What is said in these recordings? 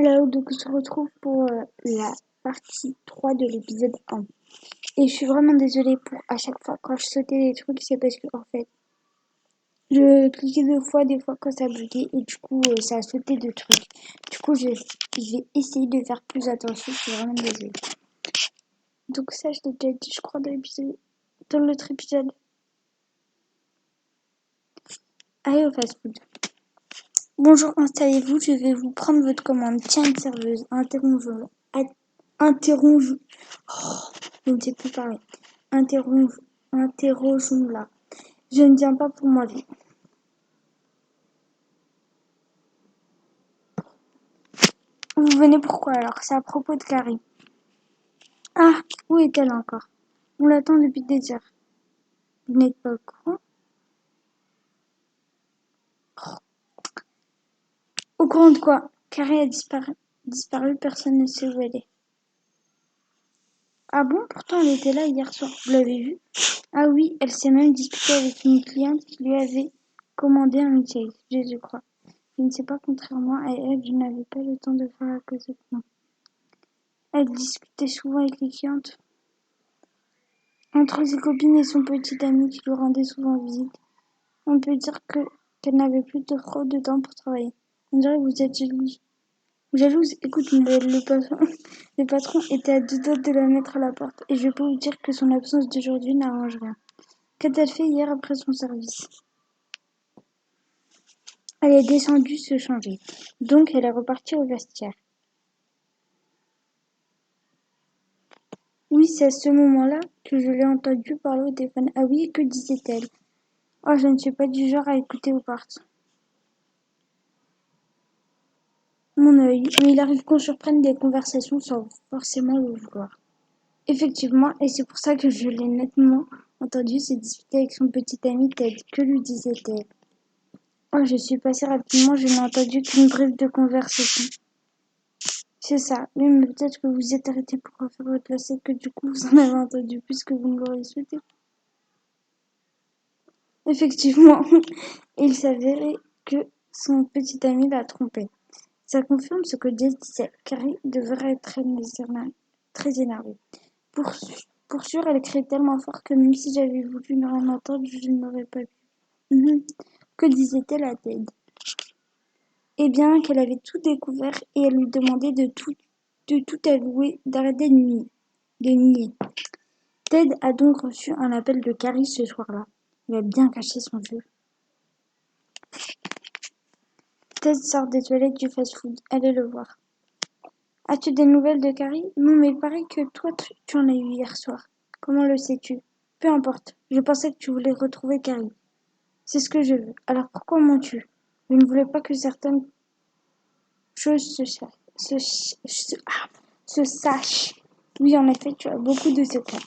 Alors, donc, on se retrouve pour la partie 3 de l'épisode 1. Et je suis vraiment désolée pour à chaque fois quand je sautais des trucs, c'est parce que en fait, je cliquais 2 fois, des fois quand ça buguait, et du coup, ça a sauté de trucs. Du coup, je vais essayer de faire plus attention, je suis vraiment désolée. Donc ça, je l'ai déjà dit, je crois, dans l'autre épisode. Allez au fast-food. Bonjour, installez-vous, je vais vous prendre votre commande. Tiens, une serveuse, interrogeons. Oh, je ne sais plus parler. Interrogeons-la. Je ne viens pas pour manger. Vous venez pourquoi alors? C'est à propos de Carrie. Ah, où est-elle encore? On l'attend depuis des heures. Vous n'êtes pas au courant? Au courant de quoi? Carrie a disparu, personne ne sait où elle est. Ah bon? Pourtant elle était là hier soir, vous l'avez vue? Ah oui, elle s'est même disputée avec une cliente qui lui avait commandé un milkshake, je crois. Je ne sais pas, contrairement à elle, je n'avais pas le temps de faire la cause avec moi. Elle discutait souvent avec les clientes. Entre ses copines et son petit ami qui lui rendait souvent visite, on peut dire qu'elle n'avait plus trop de temps pour travailler. On dirait que vous êtes jalouse. Écoute, le patron était à 2 doigts de la mettre à la porte, et je peux vous dire que son absence d'aujourd'hui n'arrange rien. Qu'a-t-elle fait hier après son service? Elle est descendue se changer, donc elle est repartie au vestiaire. Oui, c'est à ce moment-là que je l'ai entendue parler au téléphone. Ah oui, que disait-elle? Oh, je ne suis pas du genre à écouter aux portes. Mon œil, mais il arrive qu'on surprenne des conversations sans forcément le vouloir. Effectivement, et c'est pour ça que je l'ai nettement entendu se disputer avec son petit ami Ted. Que lui disait-elle? Oh, je suis passée rapidement, je n'ai entendu qu'une brève de conversation. C'est ça, oui, mais peut-être que vous êtes arrêté pour refaire votre lacet, que du coup vous en avez entendu plus que vous ne l'auriez souhaité. Effectivement, il s'avérait que son petit ami l'a trompé. Ça confirme ce que Jess disait. Carrie devrait être très énervée. Pour, pour sûr, elle criait tellement fort que même si j'avais voulu ne rien entendre, je n'aurais pas pu. Que disait-elle à Ted? Eh bien, qu'elle avait tout découvert et elle lui demandait de tout avouer, d'arrêter de nier. Ted a donc reçu un appel de Carrie ce soir-là. Il a bien caché son jeu. Ted sort des toilettes du fast-food. Allez le voir. As-tu des nouvelles de Carrie? Non, mais il paraît que toi, tu en as eu hier soir. Comment le sais-tu? Peu importe. Je pensais que tu voulais retrouver Carrie. C'est ce que je veux. Alors pourquoi mens-tu? Je ne voulais pas que certaines choses se sachent. Oui, en effet, tu as beaucoup de secrets.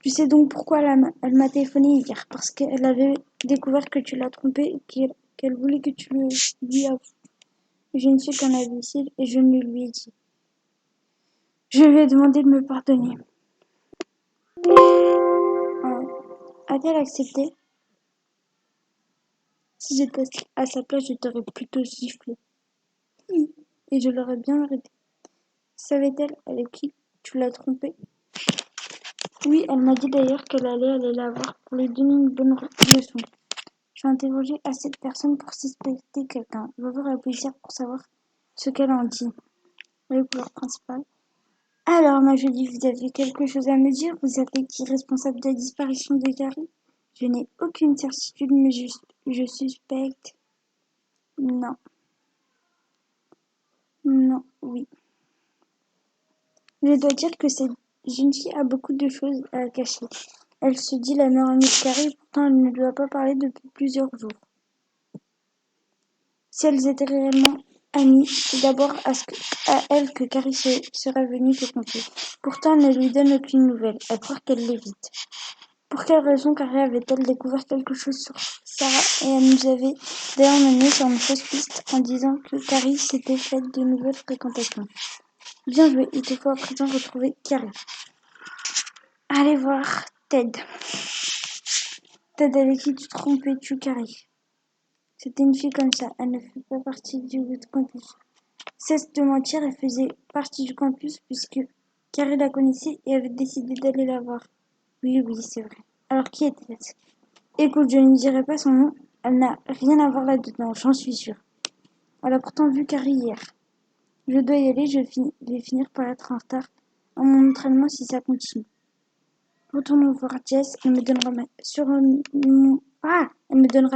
Tu sais donc pourquoi elle m'a téléphoné hier? Parce qu'elle avait découvert que tu l'as trompée et qu'elle voulait que tu le lui avoues. Je ne suis qu'un imbécile et je ne lui ai dit. Je lui ai demandé de me pardonner. A-t-elle accepté? Si j'étais à sa place, je t'aurais plutôt giflé. Oui, et je l'aurais bien arrêté. Savait-elle avec qui tu l'as trompée? Oui, elle m'a dit d'ailleurs qu'elle allait aller la voir pour lui donner une bonne leçon. Je vais interroger assez de personnes pour suspecter quelqu'un. Je vais voir la policière pour savoir ce qu'elle en dit. Le couleur principale. Alors, ma jolie, vous avez quelque chose à me dire? Vous savez qui est responsable de la disparition de Carrie? Je n'ai aucune certitude, mais je suspecte. Non. Non, oui. Je dois dire que cette jeune fille a beaucoup de choses à cacher. Elle se dit la meilleure amie de Carrie, pourtant elle ne lui a pas parlé depuis plusieurs jours. Si elles étaient réellement amies, c'est d'abord à elle que Carrie serait venue te confier. Pourtant elle ne lui donne aucune nouvelle. Elle croit qu'elle l'évite. Pour quelle raison Carrie avait-elle découvert quelque chose sur Sarah et elle nous avait d'ailleurs mené sur une fausse piste en disant que Carrie s'était faite de nouvelles fréquentations. Bien joué, il te faut à présent retrouver Carrie. Allez voir Ted. Ted avec qui tu trompais-tu Carrie? C'était une fille comme ça, elle ne fait pas partie du good condition. cesse de mentir, elle faisait partie du campus puisque Carrie la connaissait et avait décidé d'aller la voir. Oui, oui, c'est vrai. Alors qui était-ce? Écoute, je ne dirai pas son nom, elle n'a rien à voir là-dedans, j'en suis sûre. Elle a pourtant vu Carrie hier. Je dois y aller, vais finir par être en retard à mon entraînement si ça continue. Retournons voir Jess, elle me donnera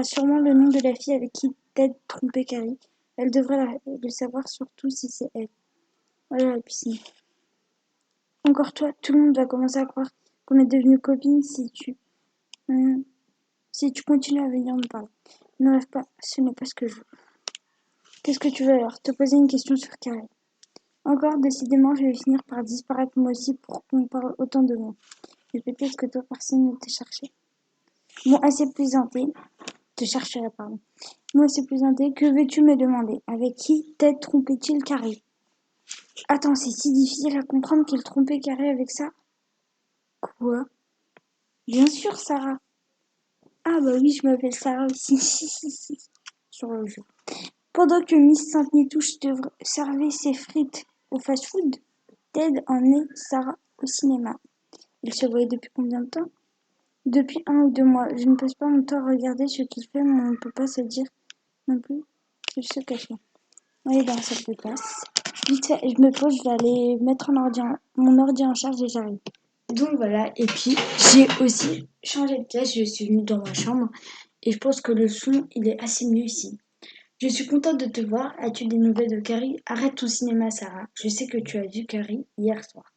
sûrement le nom de la fille avec qui Ted trompait Carrie. Elle devrait le savoir, surtout si c'est elle. Voilà la piscine. Encore toi, tout le monde va commencer à croire qu'on est devenus copines si tu continues à venir me parler. Ne rêve pas, ce n'est pas ce que je veux. Qu'est-ce que tu veux alors? Te poser une question sur Carrie. Encore, décidément, je vais finir par disparaître moi aussi pour qu'on parle autant de moi. Mais peut-être que toi, personne ne t'a cherché. Bon, assez plaisanté. Te chercherai, pardon. Moi, assez plaisanté. Que veux-tu me demander? Avec qui Ted trompait-il Carrie? Attends, c'est si difficile à comprendre qu'il trompait Carrie avec ça? Quoi? Bien sûr, Sarah. Ah bah oui, je m'appelle Sarah aussi. Sur le jeu. Pendant que Miss Sainte-Nitouche servait ses frites au fast-food, Ted emmenait Sarah au cinéma. Ils se voyaient depuis combien de temps? Depuis 1 ou 2 mois. Je ne passe pas mon temps à regarder ce qu'il fait, mais on ne peut pas se dire non plus qu'il se cache. On est dans la salle de classe. Vite fait, je me pose, je vais aller mettre mon ordi en charge et j'arrive. Donc voilà, et puis j'ai aussi changé de pièce, je suis venue dans ma chambre et je pense que le son il est assez mieux ici. Je suis contente de te voir, as-tu des nouvelles de Carrie? Arrête ton cinéma Sarah, je sais que tu as vu Carrie hier soir.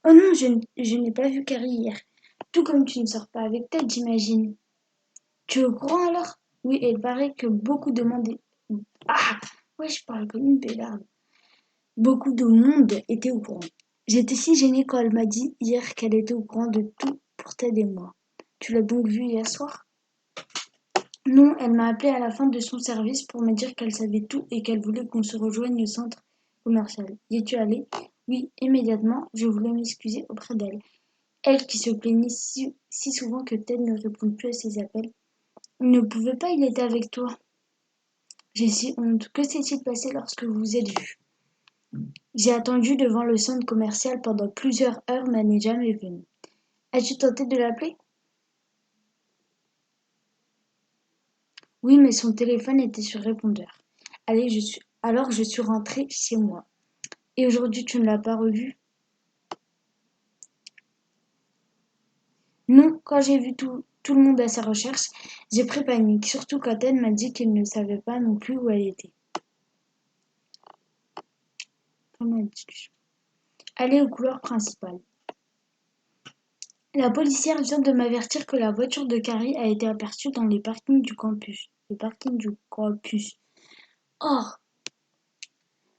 Oh non, je n'ai pas vu Carrie hier. Tout comme tu ne sors pas avec Ted, j'imagine. Tu es au courant alors? Oui, et il paraît que beaucoup de monde... Ah! Ouais, je parle comme une pédarde. Beaucoup de monde était au courant. J'étais si gênée quand elle m'a dit hier qu'elle était au courant de tout pour Ted et moi. Tu l'as donc vue hier soir? Non, elle m'a appelé à la fin de son service pour me dire qu'elle savait tout et qu'elle voulait qu'on se rejoigne au centre commercial. Y es-tu allée? Oui, immédiatement, je voulais m'excuser auprès d'elle. Elle qui se plaignait si souvent que Ted ne répond plus à ses appels. Il ne pouvait pas, il était avec toi. J'ai si honte. Que s'est-il passé lorsque vous vous êtes vus? J'ai attendu devant le centre commercial pendant plusieurs heures, mais elle n'est jamais venue. As-tu tenté de l'appeler? Oui, mais son téléphone était sur répondeur. Alors je suis rentrée chez moi. Et aujourd'hui, tu ne l'as pas revue? Non, quand j'ai vu tout le monde à sa recherche, j'ai pris panique, surtout quand elle m'a dit qu'elle ne savait pas non plus où elle était. Pendant la discussion. Allez au couloir principal. La policière vient de m'avertir que la voiture de Carrie a été aperçue dans les parkings du campus. Le parking du campus. Or,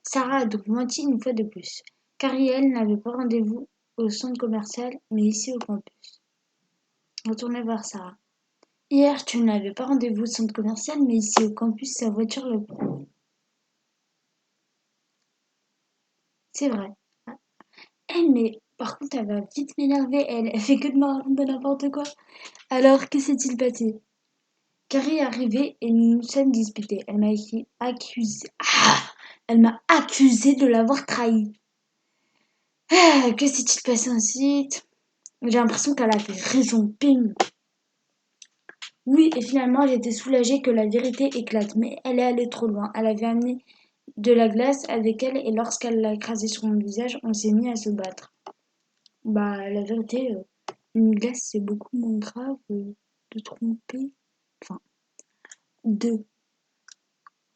Sarah a donc menti une fois de plus. Carrie, elle, n'avait pas rendez-vous au centre commercial, mais ici au campus. Retournez voir Sarah. Hier, tu n'avais pas rendez-vous au centre commercial, mais ici au campus, sa voiture le prouve. C'est vrai. Mais par contre, elle va vite m'énerver, elle fait que de me raconter n'importe quoi. Alors, que s'est-il passé? Carrie est arrivée et nous nous sommes disputés. Elle m'a accusé de l'avoir trahi. Que s'est-il passé ensuite? J'ai l'impression qu'elle a fait raison, ping. Oui, et finalement, j'étais soulagée que la vérité éclate, mais elle est allée trop loin. Elle avait amené de la glace avec elle et lorsqu'elle l'a écrasée sur mon visage, on s'est mis à se battre. Bah, la vérité, une glace, c'est beaucoup moins grave de tromper. Enfin, de.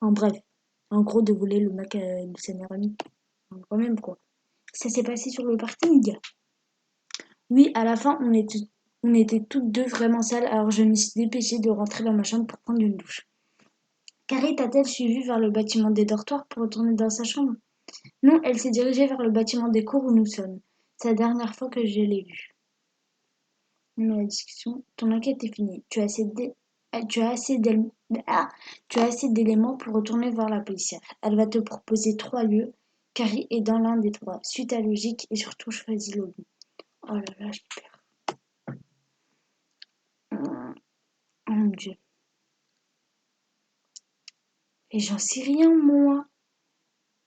En bref, en gros, de voler le mec de sa meilleure amie. Enfin, quand même, quoi. Ça s'est passé sur le parking. Oui, à la fin, on était toutes deux vraiment sales, alors je me suis dépêchée de rentrer dans ma chambre pour prendre une douche. Carrie t'a-t-elle suivi vers le bâtiment des dortoirs pour retourner dans sa chambre? Non, elle s'est dirigée vers le bâtiment des cours où nous sommes. C'est la dernière fois que je l'ai vue. Mais la discussion, ton enquête est finie. Tu as assez d'éléments pour retourner voir la policière. Elle va te proposer 3 lieux. Carrie est dans l'un des trois. Suis ta logique et surtout choisis le bon. Oh là là, je perds. Oh mon Dieu. Et j'en sais rien, moi.